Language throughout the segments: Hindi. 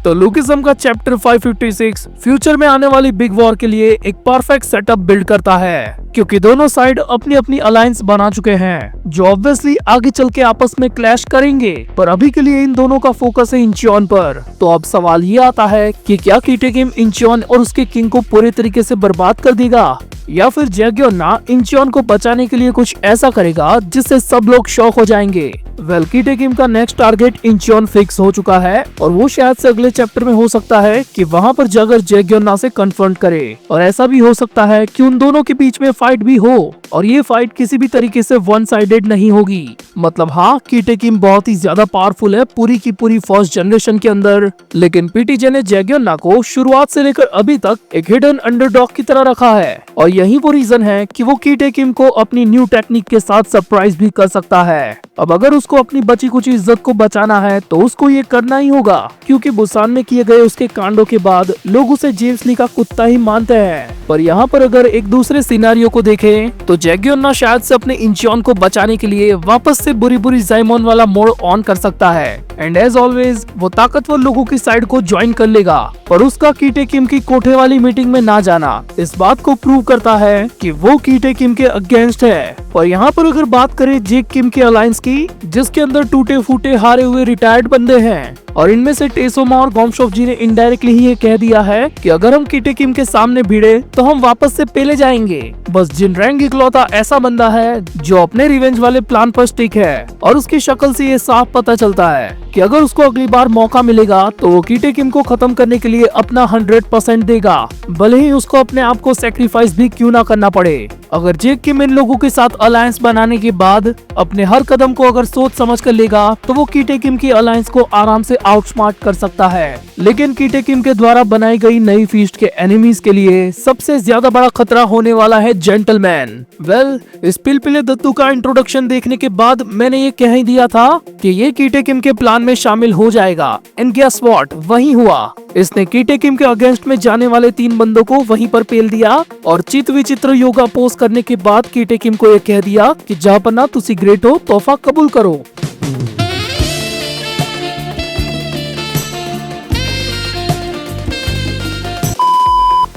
तो लुकिज्म का चैप्टर 556 फ्यूचर में आने वाली बिग वॉर के लिए एक परफेक्ट सेटअप बिल्ड करता है, क्योंकि दोनों साइड अपनी अपनी अलायंस बना चुके हैं जो ऑब्वियसली आगे चल के आपस में क्लैश करेंगे। पर अभी के लिए इन दोनों का फोकस है इंचियोन पर। तो अब सवाल ये आता है कि क्या कीटे किम इंचियोन और उसके किंग को पूरे तरीके से बर्बाद कर देगा, या फिर जैग्योना इंचियोन को बचाने के लिए कुछ ऐसा करेगा जिससे सब लोग शॉक हो जाएंगे। वेल, कीटे किम का नेक्स्ट टारगेट इंचियोन फिक्स हो चुका है और वो शायद से अगले चैप्टर में हो सकता है कि वहाँ पर जाकर जैग्योना से कन्फ्रंट करे, और ऐसा भी हो सकता है कि उन दोनों के बीच में फाइट भी हो, और ये फाइट किसी भी तरीके से वन साइडेड नहीं होगी। मतलब हाँ, कीटे किम बहुत ही ज्यादा पावरफुल है पूरी की पूरी फर्स्ट जनरेशन के अंदर, लेकिन पीटीजे ने जैग्योना को शुरुआत से लेकर अभी तक एक हिडन अंडरडॉग की तरह रखा है, और यही वो रीजन है कि वो कीटे किम को अपनी न्यू टेक्निक के साथ सरप्राइज भी कर सकता है। अब अगर उसको अपनी बची कुछ इज्जत को बचाना है तो उसको ये करना ही होगा, क्योंकि बुसान में किए गए उसके कांडों के बाद लोग उसे जेम्स ली का कुत्ता ही मानते हैं। पर यहाँ पर अगर एक दूसरे सिनारियो को देखें तो जैग्योना शायद से अपने इंचियोन को बचाने के लिए वापस से बुरी बुरी जाइमोन वाला मोड ऑन कर सकता है, एंड एज ऑलवेज वो ताकतवर लोगों की साइड को ज्वाइन कर लेगा। पर उसका कीटे किम की कोठे वाली मीटिंग में ना जाना इस बात को प्रूव करता है कि वो कीटे किम के अगेंस्ट है। और यहाँ पर अगर बात करें जेक किम के अलायंस की, जिसके अंदर टूटे फूटे हारे हुए रिटायर्ड बंदे हैं, और इनमें से टेसोमा और गोमशॉफ जी ने इनडायरेक्टली ही ये कह दिया है कि अगर हम कीटे किम के सामने भिड़े तो हम वापस से पेले जाएंगे। बस जिनरैंग इकलौता ऐसा बंदा है जो अपने रिवेंज वाले प्लान पर स्टिक है, और उसकी शक्ल से ये साफ पता चलता है कि अगर उसको अगली बार मौका मिलेगा तो वो कीटे किम को खत्म करने के लिए अपना 100% देगा, भले ही उसको अपने आप को सेक्रीफाइस भी क्यों ना करना पड़े। अगर जेक किम इन लोगों के साथ अलायंस बनाने के बाद अपने हर कदम को अगर सोच समझ कर लेगा तो वो कीटे किम की अलायंस को आराम से आउटस्मार्ट कर सकता है। लेकिन कीटे किम के द्वारा बनाई गई नई फीस्ट के एनिमीज के लिए सबसे ज्यादा बड़ा खतरा होने वाला है जेंटलमैन। वेल, इस पिलपिले दत्तू का इंट्रोडक्शन देखने के बाद मैंने ये कह ही दिया था कि ये कीटे किम के प्लान में शामिल हो जाएगा, एंड गेस व्हाट, वही हुआ। इसने कीटे किम के अगेंस्ट में जाने वाले 3 बंदों को वहीं पर पेल दिया, और चित विचित्र योगा पोस्ट करने के बाद कीटे किम को ये कह दिया कि जहापना तुसी ग्रेट हो, तोहफा कबूल करो।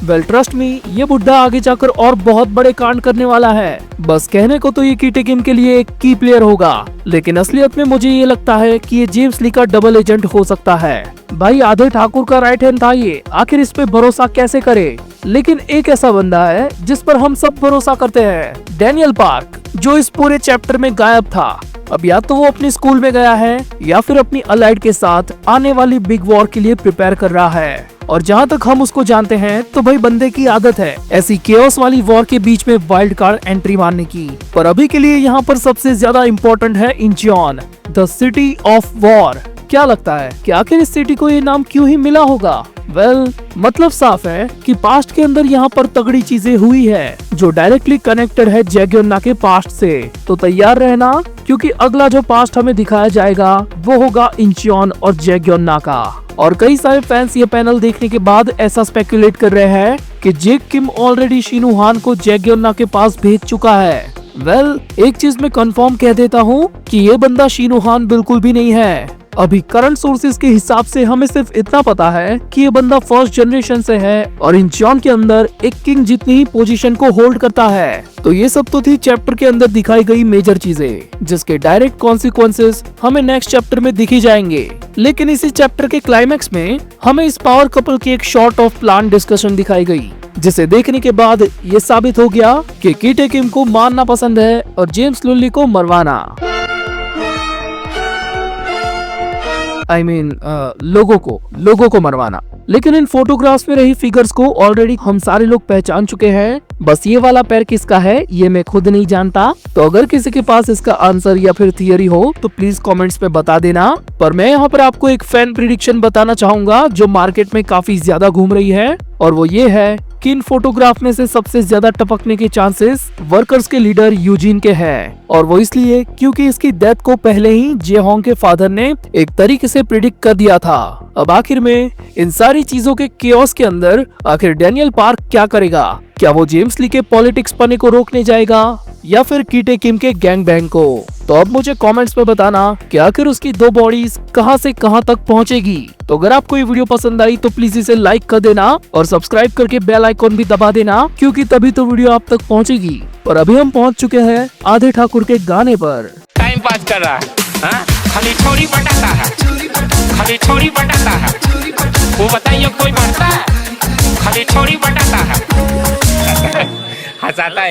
वेल, ट्रस्ट मी, ये बुड्ढा आगे जाकर और बहुत बड़े कांड करने वाला है। बस कहने को तो ये कीटे किम के लिए एक की प्लेयर होगा, लेकिन असलियत में मुझे ये लगता है कि ये जेम्स ली का डबल एजेंट हो सकता है। भाई, आधे ठाकुर का राइट हैंड था ये, आखिर इस पे भरोसा कैसे करे। लेकिन एक ऐसा बंदा है जिस पर हम सब भरोसा करते हैं, डैनियल पार्क, जो इस पूरे चैप्टर में गायब था। अब या तो वो अपने स्कूल में गया है या फिर अपनी अलाइड के साथ आने वाली बिग वॉर के लिए प्रिपेयर कर रहा है। और जहाँ तक हम उसको जानते हैं तो भाई बंदे की आदत है ऐसी केओस वाली वॉर के बीच में वाइल्ड कार्ड एंट्री मारने की। पर अभी के लिए यहाँ पर सबसे ज्यादा इम्पोर्टेंट है Incheon, the city of war. क्या लगता है कि आखिर इस सिटी को ये नाम क्यों ही मिला होगा? वेल, मतलब साफ है कि पास्ट के अंदर यहाँ पर तगड़ी चीजें हुई है जो डायरेक्टली कनेक्टेड है जैग्योना के पास्ट से। तो तैयार रहना, क्योंकि अगला जो पास्ट हमें दिखाया जाएगा वो होगा इंचियोन और जैग्योना का। और कई सारे फैंस ये पैनल देखने के बाद ऐसा स्पेकुलेट कर रहे हैं कि जेक किम ऑलरेडी शिनुहान को जैग्योना के पास भेज चुका है। वेल, एक चीज मैं कंफर्म कह देता हूँ कि ये बंदा शिनुहान बिल्कुल भी नहीं है। अभी करंट सोर्सेज के हिसाब से हमें सिर्फ इतना पता है कि ये बंदा फर्स्ट जनरेशन से है और इंचियोन के अंदर एक किंग जितनी ही पोजीशन को होल्ड करता है। तो ये सब तो थी चैप्टर के अंदर दिखाई गई मेजर चीजें, जिसके डायरेक्ट कॉन्सिक्वेंसेस हमें नेक्स्ट चैप्टर में दिखी जाएंगे। लेकिन इसी चैप्टर के क्लाइमैक्स में हमें इस पावर कपल की एक शॉर्ट ऑफ प्लान डिस्कशन दिखाई गई, जिसे देखने के बाद ये साबित हो गया कि कीटे किम को मारना पसंद है और जेम्स लुल्ली को मरवाना। I mean, लोगों को मरवाना। लेकिन इन फोटोग्राफ्स में रही फिगर्स को ऑलरेडी हम सारे लोग पहचान चुके हैं। बस ये वाला पैर किसका है ये मैं खुद नहीं जानता। तो अगर किसी के पास इसका आंसर या फिर थियरी हो तो प्लीज कमेंट्स में बता देना। पर मैं यहाँ पर आपको एक फैन प्रिडिक्शन बताना चाहूंगा जो मार्केट में काफी ज्यादा घूम रही है, और वो ये है कि इन फोटोग्राफ में से सबसे ज्यादा टपकने के चांसेस वर्कर्स के लीडर यूजिन के हैं। और वो इसलिए क्योंकि इसकी डेथ को पहले ही जेहोंग के फादर ने एक तरीके से प्रिडिक्ट कर दिया था। अब आखिर में इन सारी चीजों के केओस के अंदर आखिर डेनियल पार्क क्या करेगा? क्या वो जेम्स ली के पॉलिटिक्स पने को रोकने जाएगा या फिर कीटे किम के गैंग बैंग को? तो अब मुझे कमेंट्स में बताना कि आखिर उसकी दो बॉडीज कहां से कहां तक पहुंचेगी। तो अगर आपको ये वीडियो पसंद आई तो प्लीज इसे लाइक कर देना और सब्सक्राइब करके बेल आइकॉन भी दबा देना, क्योंकि तभी तो वीडियो आप तक पहुंचेगी। और अभी हम पहुंच चुके हैं आधे ठाकुर के गाने पर। टाइम पास कर रहा है हाँ? खाली छोरी बटाता है, खाली छोरी बटाता है। वो बताइए कोई बढ़ता है? खाली छोरी बटाता है हंसाता है।